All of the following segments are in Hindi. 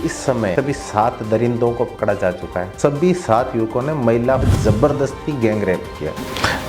इस समय सभी 7 दरिंदों को पकड़ा जा चुका है। सभी 7 युवकों ने महिला जबरदस्ती गैंगरेप किया।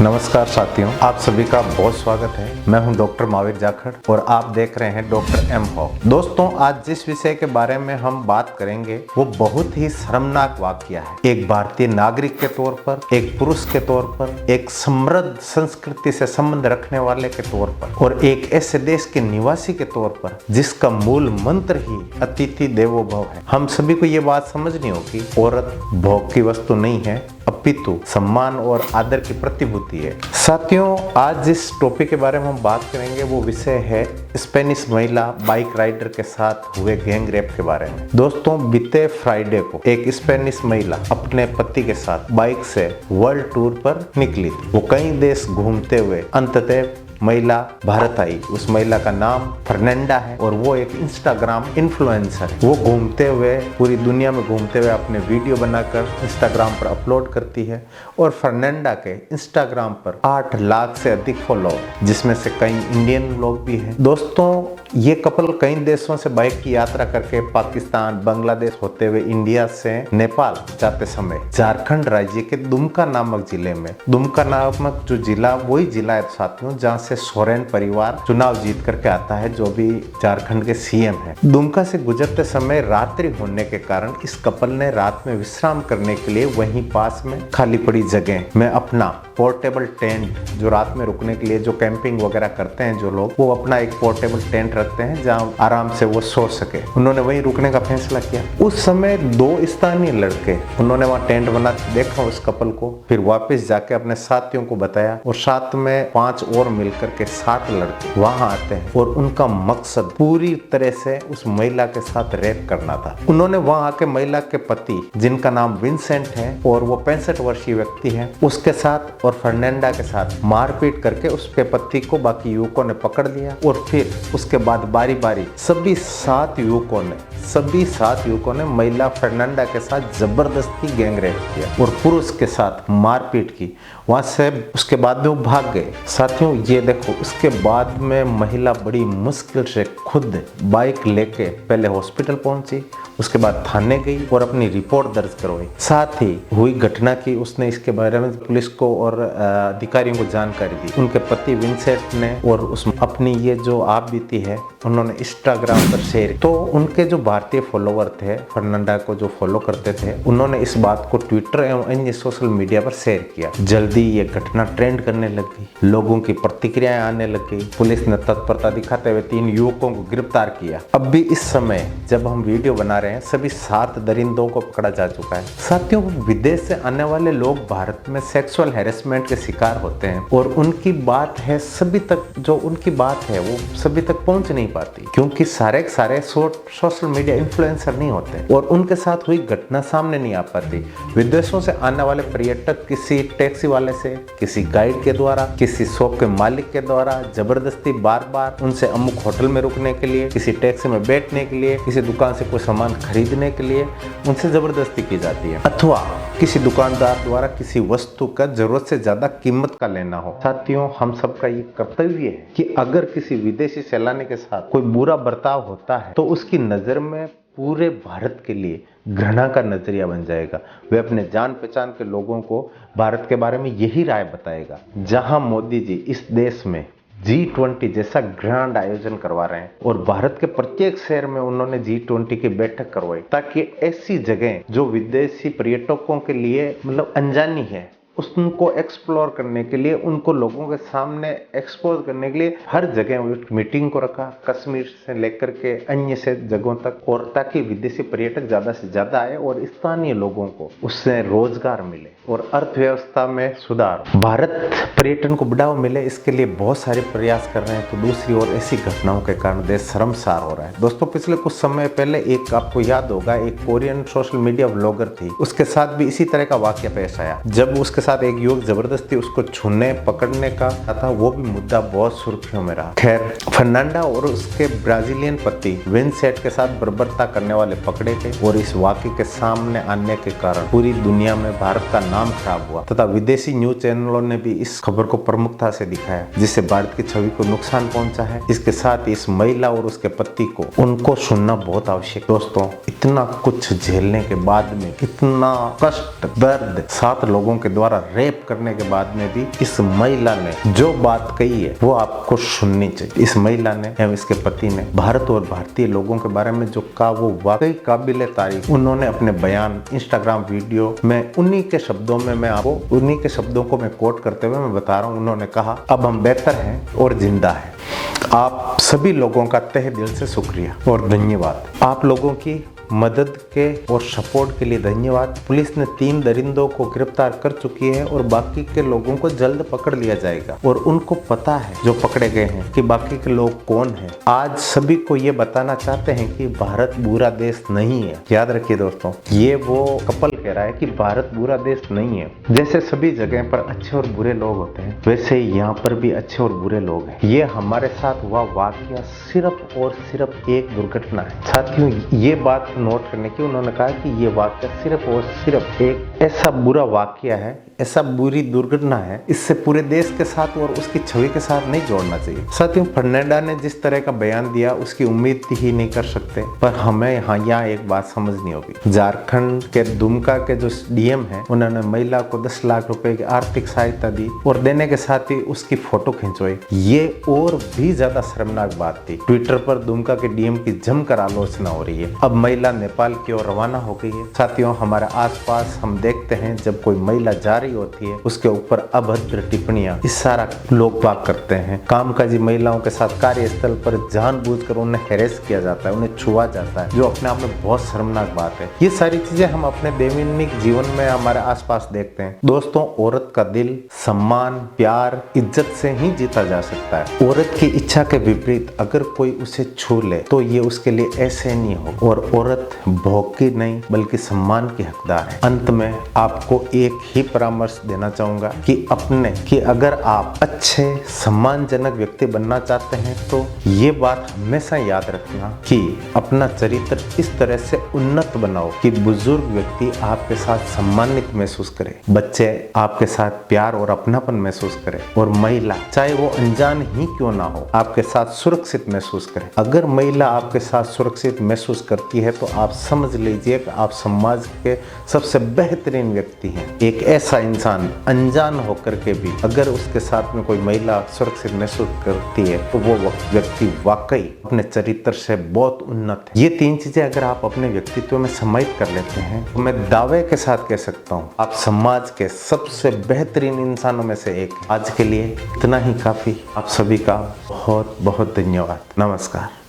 नमस्कार साथियों, आप सभी का बहुत स्वागत है। मैं हूं डॉक्टर महावीर जाखड़ और आप देख रहे हैं डॉक्टर एम हॉक। दोस्तों, आज जिस विषय के बारे में हम बात करेंगे वो बहुत ही शर्मनाक वाकया है। एक भारतीय नागरिक के तौर पर, एक पुरुष के तौर पर, एक समृद्ध संस्कृति से संबंध रखने वाले के तौर पर और एक ऐसे देश के निवासी के तौर पर जिसका मूल मंत्र ही अतिथि देवो भव है। हम सभी को ये बात समझनी होगी, औरत भोग की वस्तु नहीं है, अपितु सम्मान और आदर की प्रतिभूति है। साथियों, आज जिस टॉपिक के बारे में हम बात करेंगे वो विषय है स्पेनिश महिला बाइक राइडर के साथ हुए गैंग रेप के बारे में। दोस्तों, बीते फ्राइडे को एक स्पेनिश महिला अपने पति के साथ बाइक से वर्ल्ड टूर पर निकली थी। वो कई देश घूमते हुए अंततः महिला भारत आई। उस महिला का नाम फर्नांडा है और वो एक इंस्टाग्राम इन्फ्लुएंसर है। वो घूमते हुए पूरी दुनिया में घूमते हुए अपने वीडियो बनाकर इंस्टाग्राम पर अपलोड करती है और फर्नांडा के इंस्टाग्राम पर 8 लाख से अधिक फॉलोअर, जिसमें से कई इंडियन लोग भी हैं। दोस्तों, ये कपल कई देशों से बाइक की यात्रा करके पाकिस्तान, बांग्लादेश होते हुए इंडिया से नेपाल जाते समय झारखंड राज्य के दुमका नामक जिले में, दुमका नामक जो जिला वही जिला है साथियों जहाँ से सोरेन परिवार चुनाव जीत करके आता है, जो भी झारखंड के सीएम है। दुमका से गुजरते समय रात्रि होने के कारण इस कपल ने रात में विश्राम करने के लिए वहीं पास में खाली पड़ी जगह में अपना पोर्टेबल टेंट, जो रात में रुकने के लिए जो कैंपिंग वगैरह करते हैं जो लोग, वो अपना एक पोर्टेबल टेंट रखते हैं जहां आराम से वो सो सके। उन्होंने वहीं रुकने का फैसला किया। उस समय 2 स्थानीय लड़के, उन्होंने वहां टेंट बना देखा उस कपल को, फिर वापस जाके अपने साथियों को बताया और साथ में 5 और मिलकर के 7 लड़के वहां आते हैं और उनका मकसद पूरी तरह से उस महिला के साथ रेप करना था। उन्होंने वहां आके महिला के पति, जिनका नाम विंसेंट है और वो 65 वर्षीय व्यक्ति है, उसके साथ और फर्नांडा के साथ मारपीट करके उसके पति को बाकी युवकों ने पकड़ लिया और फिर उसके बाद बारी बारी सभी 7 युवकों ने महिला फर्नांडा के साथ जबरदस्ती गैंगरेप किया और पुरुष के साथ मारपीट की। वहां से उसके बाद में वो भाग गए। साथियों, ये देखो, उसके बाद में महिला बड़ी मुश्किल से खुद बाइक लेके पहले हॉस्पिटल पहुंची, उसके बाद थाने गई और अपनी रिपोर्ट दर्ज करवाई। साथ ही हुई घटना की उसने इसके बारे में पुलिस को और अधिकारियों को जानकारी दी। उनके पति विंसेंट ने और उस अपनी ये जो आप बीती है उन्होंने इंस्टाग्राम पर शेयर। तो उनके जो भारतीय फॉलोवर थे, फर्नांडा को जो फॉलो करते थे, उन्होंने इस बात को ट्विटर एवं अन्य सोशल मीडिया पर शेयर किया। जल्दी ये घटना ट्रेंड करने लगी, लोगों की प्रतिक्रियाएं आने लगी। पुलिस ने तत्परता दिखाते हुए 3 युवकों को गिरफ्तार किया। अब भी इस समय जब हम वीडियो बना रहे हैं सभी 7 दरिंदों को पकड़ा जा चुका है। साथियों, विदेश से आने वाले लोग भारत में सेक्सुअल हैरेसमेंट के शिकार होते हैं और उनकी बात है सभी तक, जो उनकी बात है वो सभी तक पहुंच नहीं पाती, क्योंकि सारे सोशल मीडिया इन्फ्लुएंसर नहीं होते और उनके साथ हुई घटना सामने नहीं आ पाती। विदेशों से आने वाले पर्यटक किसी टैक्सी वाले से, किसी गाइड के द्वारा, किसी शॉप के मालिक के द्वारा जबरदस्ती बार बार उनसे अमुक होटल में रुकने के लिए, किसी टैक्सी में बैठने के लिए, किसी दुकान से कोई सामान खरीदने के लिए उनसे जबरदस्ती की जाती है, अथवा किसी दुकानदार द्वारा किसी वस्तु का जरूरत से ज्यादा कीमत का लेना हो। साथियों, हम सबका ये कर्तव्य है कि अगर किसी विदेशी सैलानी के साथ कोई बुरा बर्ताव होता है तो उसकी नजर में पूरे भारत के लिए घृणा का नजरिया बन जाएगा। वे अपने जान पहचान के लोगों को भारत के बारे में यही राय बताएगा। जहां मोदी जी इस देश में G20 जैसा ग्रैंड आयोजन करवा रहे हैं और भारत के प्रत्येक शहर में उन्होंने G20 की बैठक करवाई, ताकि ऐसी जगह जो विदेशी पर्यटकों के लिए मतलब अनजानी है, उसको एक्सप्लोर करने के लिए, उनको लोगों के सामने एक्सपोज करने के लिए हर जगह मीटिंग को रखा, कश्मीर से लेकर के अन्य से जगहों तक, और ताकि विदेशी पर्यटक ज्यादा से ज्यादा आए और स्थानीय लोगों को उससे रोजगार मिले और अर्थव्यवस्था में सुधार, भारत पर्यटन को बढ़ावा मिले। इसके लिए बहुत सारे प्रयास कर रहे हैं। तो दूसरी ओर ऐसी घटनाओं के कारण देश शर्मसार हो रहा है। दोस्तों, पिछले कुछ समय पहले एक, आपको याद होगा, एक कोरियन सोशल मीडिया ब्लॉगर थी, उसके साथ भी इसी तरह का वाकया पेश आया। जब उसके साथ एक युवक जबरदस्ती उसको छूने पकड़ने का था, वो भी मुद्दा बहुत सुर्खियों में रहा। खैर, फर्नांडा और उसके ब्राजीलियन पति विंसेंट के साथ बर्बरता करने वाले पकड़े गए और इस वाकये के सामने आने के कारण पूरी दुनिया में भारत का नाम नाम खराब हुआ तथा विदेशी न्यूज चैनलों ने भी इस खबर को प्रमुखता से दिखाया, जिससे भारत की छवि को नुकसान पहुंचा है। इसके साथ ही इस महिला और उसके पति को उनको सुनना बहुत आवश्यक। दोस्तों, इतना कुछ झेलने के बाद में, इतना कष्ट, दर्द, 7 लोगों के द्वारा रेप करने के बाद में भी इस महिला ने जो बात कही है वो आपको सुननी चाहिए। इस महिला ने एवं इसके पति ने भारत और भारतीय लोगों के बारे में जो कहा वो वाकई काबिले तारीफ। उन्होंने अपने बयान, इंस्टाग्राम वीडियो में उन्हीं के शब्दों में मैं आपको उन्हीं के शब्दों को मैं कोट करते हुए मैं बता रहा हूँ। उन्होंने कहा, अब हम बेहतर हैं और जिंदा हैं। आप सभी लोगों का तहे दिल से शुक्रिया और धन्यवाद। आप लोगों की मदद के और सपोर्ट के लिए धन्यवाद। पुलिस ने 3 दरिंदों को गिरफ्तार कर चुकी है और बाकी के लोगों को जल्द पकड़ लिया जाएगा और उनको पता है जो पकड़े गए हैं कि बाकी के लोग कौन हैं। आज सभी को ये बताना चाहते हैं कि भारत बुरा देश नहीं है। याद रखिए दोस्तों, ये वो कपल कह रहा है कि भारत बुरा देश नहीं है। जैसे सभी जगह पर अच्छे और बुरे लोग होते हैं, वैसे ही यहाँ पर भी अच्छे और बुरे लोग हैं। ये हमारे साथ हुआ वाकया सिर्फ और सिर्फ एक दुर्घटना है। साथियों, ये बात नोट करने की, उन्होंने कहा कि ये वाकया सिर्फ और सिर्फ एक ऐसा बुरा वाकया है, ऐसा बुरी दुर्घटना है, इससे पूरे देश के साथ और उसकी छवि के साथ नहीं जोड़ना चाहिए। साथियों, फर्नांडा ने जिस तरह का बयान दिया उसकी उम्मीद ही नहीं कर सकते, पर हमें यहाँ एक बात समझनी होगी। झारखंड के दुमका के जो डीएम है, उन्होंने महिला को 10 लाख रुपए की आर्थिक सहायता दी और देने के साथ ही उसकी फोटो खिंचवाई। ये और भी ज्यादा शर्मनाक बात थी। ट्विटर पर दुमका के डीएम की जमकर आलोचना हो रही है। अब महिला नेपाल की ओर रवाना हो गई है। साथियों, हमारे आसपास हम देखते हैं जब कोई महिला जा रही होती है उसके ऊपर अभद्र टिप्पणियां इस सारा लोग बात करते हैं। कामकाजी महिलाओं के साथ कार्यस्थल पर जानबूझकर उन्हें हैरेस किया जाता है, उन्हें छुआ जाता है, जो अपने आप में बहुत शर्मनाक बात है। ये सारी चीजें हम अपने दैनिक जीवन में हमारे आसपास देखते हैं। दोस्तों, औरत का दिल सम्मान, प्यार, इज्जत से ही जीता जा सकता है। औरत की इच्छा के विपरीत अगर कोई उसे छू ले तो ये उसके लिए ऐसे नहीं हो। और औरत भोग की नहीं बल्कि सम्मान की हकदार है। अंत में आपको एक ही परामर्श देना चाहूंगा कि अगर आप अच्छे सम्मानजनक व्यक्ति बनना चाहते हैं तो ये बात हमेशा याद रखना कि अपना चरित्र इस तरह से उन्नत बनाओ कि बुजुर्ग व्यक्ति आपके साथ सम्मानित महसूस करे, बच्चे आपके साथ प्यार और अपनापन महसूस करे और महिला चाहे वो अनजान ही क्यों ना हो आपके साथ सुरक्षित महसूस करे। अगर महिला आपके साथ सुरक्षित महसूस करती है तो आप समझ लीजिए कि आप समाज के सबसे बेहतरीन व्यक्ति हैं। एक ऐसा इंसान अनजान होकर के भी अगर उसके साथ में कोई महिला सुरक्षित महसूस करती है तो वो व्यक्ति वाकई अपने चरित्र से बहुत उन्नत है। ये 3 चीजें अगर आप अपने व्यक्तित्व में समाहित कर लेते हैं तो मैं दावे के साथ कह सकता हूँ आप समाज के सबसे बेहतरीन इंसानों में से एक हैं। आज के लिए इतना ही काफी। आप सभी का बहुत बहुत धन्यवाद। नमस्कार।